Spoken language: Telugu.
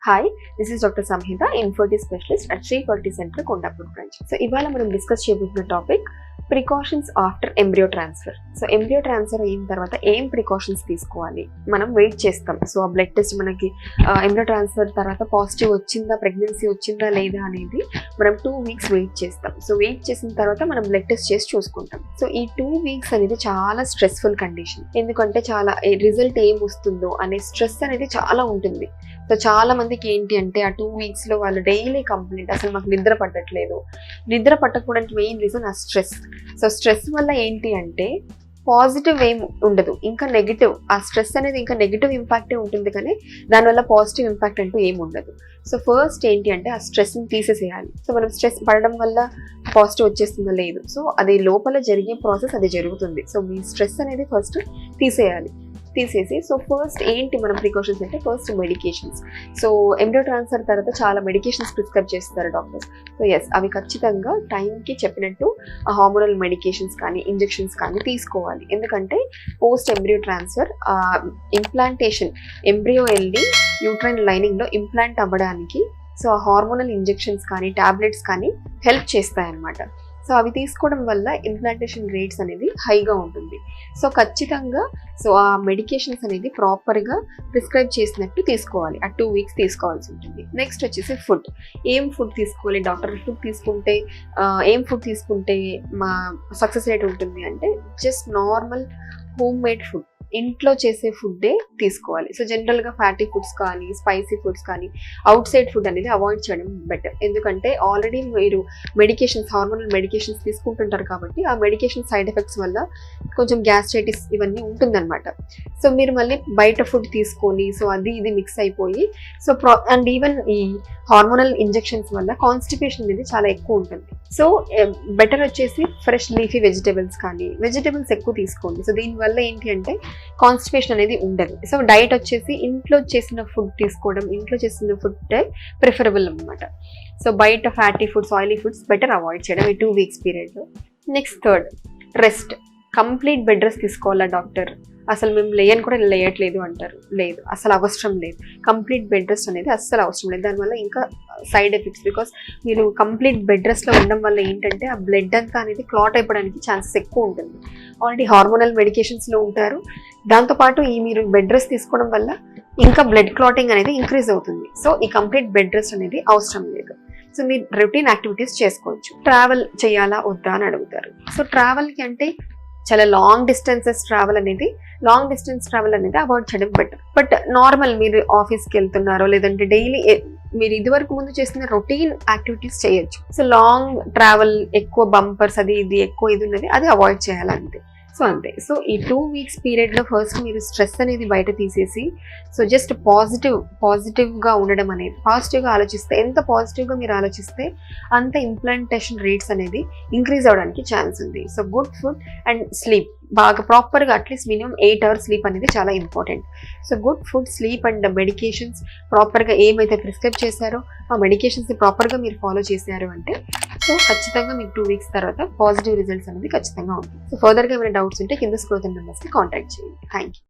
Hi, this is Dr. Samhita, infertility specialist at Sri Fertility Center, Kondapur branch. So, ఇవాళ మనం డిస్కస్ చేయబోతున్న topic precautions after embryo transfer. So embryo transfer అయిన తర్వాత ఏం ప్రికాషన్స్ తీసుకోవాలి, మనం వెయిట్ చేస్తాం. సో ఆ బ్లడ్ టెస్ట్ మనకి ఎంబ్రియో ట్రాన్స్ఫర్ తర్వాత పాజిటివ్ వచ్చిందా, ప్రెగ్నెన్సీ వచ్చిందా లేదా అనేది మనం 2 weeks వెయిట్ చేస్తాం. సో వెయిట్ చేసిన తర్వాత మనం బ్లడ్ టెస్ట్ చేసి చూసుకుంటాం. సో ఈ 2 weeks అనేది చాలా స్ట్రెస్ఫుల్ కండిషన్, ఎందుకంటే చాలా రిజల్ట్ ఏం వస్తుందో అనే స్ట్రెస్ అనేది చాలా ఉంటుంది. సో చాలా మందికి ఏంటి అంటే ఆ 2 weeks లో వాళ్ళు డైలీ కంప్లైంట్, అసలు మాకు నిద్ర పట్టట్లేదు. నిద్ర పట్టకపోవడానికి మెయిన్ రీజన్ ఆ స్ట్రెస్. సో స్ట్రెస్ వల్ల ఏంటి అంటే పాజిటివ్ ఏం ఉండదు, ఇంకా నెగిటివ్. ఆ స్ట్రెస్ అనేది ఇంకా నెగిటివ్ ఇంపాక్టే ఉంటుంది, కానీ దానివల్ల పాజిటివ్ ఇంపాక్ట్ అంటూ ఏమి ఉండదు. సో ఫస్ట్ ఏంటి అంటే ఆ స్ట్రెస్ని తీసేసేయాలి. సో మనం స్ట్రెస్ పడడం వల్ల పాజిటివ్ వచ్చేస్తుందో లేదు, సో అది లోపల జరిగే ప్రాసెస్ అది జరుగుతుంది. సో మీ స్ట్రెస్ అనేది ఫస్ట్ తీసేసి సో ఫస్ట్ ఏంటి మనం ప్రికాషన్స్ అంటే first medications. So embryo transfer తర్వాత చాలా మెడికేషన్స్ ప్రిస్క్రైబ్ చేస్తారు డాక్టర్స్. సో ఎస్, అవి ఖచ్చితంగా టైంకి చెప్పినట్టు హార్మోనల్ మెడికేషన్స్ కానీ ఇంజెక్షన్స్ కానీ తీసుకోవాలి. ఎందుకంటే post embryo transfer implantation, embryo వెళ్ళి యూట్రైన్ లైనింగ్లో ఇంప్లాంట్ అవ్వడానికి సో హార్మోనల్ ఇంజెక్షన్స్ కానీ టాబ్లెట్స్ కానీ హెల్ప్ చేస్తాయన్నమాట. సో అవి తీసుకోవడం వల్ల ఇంప్లాంటేషన్ రేట్స్ అనేది హైగా ఉంటుంది. సో ఖచ్చితంగా సో ఆ మెడికేషన్స్ అనేది ప్రాపర్గా ప్రిస్క్రైబ్ చేసినట్టు తీసుకోవాలి. ఆ 2 weeks తీసుకోవాల్సి ఉంటుంది. నెక్స్ట్ వచ్చేసి ఫుడ్. ఏం ఫుడ్ తీసుకోవాలి, డాక్టర్ ఫుడ్ తీసుకుంటే ఏం ఫుడ్ తీసుకుంటే మా సక్సెస్ రేట్ ఉంటుంది అంటే just normal home made food, ఇంట్లో చేసే ఫుడ్డే తీసుకోవాలి. సో జనరల్గా ఫ్యాటీ ఫుడ్స్ కానీ స్పైసీ ఫుడ్స్ కానీ అవుట్ సైడ్ ఫుడ్ అనేది అవాయిడ్ చేయడం బెటర్. ఎందుకంటే ఆల్రెడీ మీరు మెడికేషన్స్, హార్మోనల్ మెడికేషన్స్ తీసుకుంటుంటారు కాబట్టి ఆ మెడికేషన్ సైడ్ ఎఫెక్ట్స్ వల్ల కొంచెం గ్యాస్ట్రైటిస్ ఇవన్నీ ఉంటుందన్నమాట. సో మీరు మళ్ళీ బయట ఫుడ్ తీసుకొని సో అది ఇది మిక్స్ అయిపోయి సో అండ్ ఈవెన్ ఈ హార్మోనల్ ఇంజెక్షన్స్ వల్ల కాన్స్టిపేషన్ అనేది చాలా ఎక్కువ ఉంటుంది. సో బెటర్ వచ్చేసి ఫ్రెష్ లీఫీ వెజిటేబుల్స్ ఎక్కువ తీసుకోండి. సో దీనివల్ల ఏంటి అంటే కాన్స్టిపేషన్ అనేది ఉండదు. సో డైట్ వచ్చేసి ఇంట్లో చేసిన ఫుడ్ తీసుకోవడం, ఇంట్లో చేసిన ఫుడ్ ప్రిఫరబుల్ అనమాట. సో బయట fatty foods, oily foods better avoid చేయడం ఈ 2 weeks పీరియడ్లో. Next third, rest. Complete bed rest తీసుకోవాలా డాక్టర్, అసలు మేము లేయని కూడా లేయట్లేదు అంటారు. లేదు, అసలు అవసరం లేదు. కంప్లీట్ బెడ్ రెస్ట్ అనేది అస్సలు అవసరం లేదు. దానివల్ల ఇంకా సైడ్ ఎఫెక్ట్స్, బికాస్ మీరు కంప్లీట్ బెడ్ రెస్ట్లో ఉండడం వల్ల ఏంటంటే ఆ బ్లడ్ అంతా అనేది క్లాట్ అయిపోవడానికి ఛాన్సెస్ ఎక్కువ ఉంటుంది. ఆల్రెడీ హార్మోనల్ మెడికేషన్స్లో ఉంటారు, దాంతోపాటు ఈ మీరు బెడ్ రెస్ట్ తీసుకోవడం వల్ల ఇంకా బ్లడ్ క్లాటింగ్ అనేది ఇంక్రీజ్ అవుతుంది. సో ఈ కంప్లీట్ బెడ్ రెస్ట్ అనేది అవసరం లేదు. సో మీరు రొటీన్ యాక్టివిటీస్ చేసుకోవచ్చు. ట్రావెల్ చేయాలా వద్దా అని అడుగుతారు. సో ట్రావెల్కి అంటే చాలా లాంగ్ డిస్టెన్స్ ట్రావెల్ అనేది అవాయిడ్ చేయడం బెటర్. బట్ నార్మల్ మీరు ఆఫీస్కి వెళ్తున్నారో లేదంటే డైలీ మీరు ఇదివరకు ముందు చేసిన రొటీన్ యాక్టివిటీస్ చేయొచ్చు. సో లాంగ్ ట్రావెల్, ఎక్కువ బంపర్స్ అది ఇది ఎక్కువ ఇది ఉన్నది అది అవాయిడ్ చేయాలంతే. సో అంతే. సో ఈ 2 weeks పీరియడ్లో ఫస్ట్ మీరు స్ట్రెస్ అనేది బయట తీసేసి సో జస్ట్ పాజిటివ్గా ఉండడం అనేది, పాజిటివ్గా ఆలోచిస్తే, ఎంత పాజిటివ్గా మీరు ఆలోచిస్తే అంత ఇంప్లాంటేషన్ రేట్స్ అనేది ఇంక్రీజ్ అవ్వడానికి ఛాన్స్ ఉంది. So good food and sleep, బాగా ప్రాపర్గా అట్లీస్ట్ మినిమం 8 hours స్లీప్ అనేది చాలా important. So good food, sleep and medications ప్రాపర్గా ఏమైతే ప్రిస్క్రైబ్ చేశారో ఆ మెడికేషన్స్ని ప్రాపర్గా మీరు ఫాలో చేశారు అంటే సో ఖచ్చితంగా మీకు 2 weeks తర్వాత పాజిటివ్ రిజల్ట్స్ అనేది ఖచ్చితంగా ఉంటుంది. సో ఫర్దర్గా ఏమైనా డౌట్స్ ఉంటే కింద స్క్రోల్ నెంబర్స్కి కాంటాక్ట్ చేయండి. Thank you.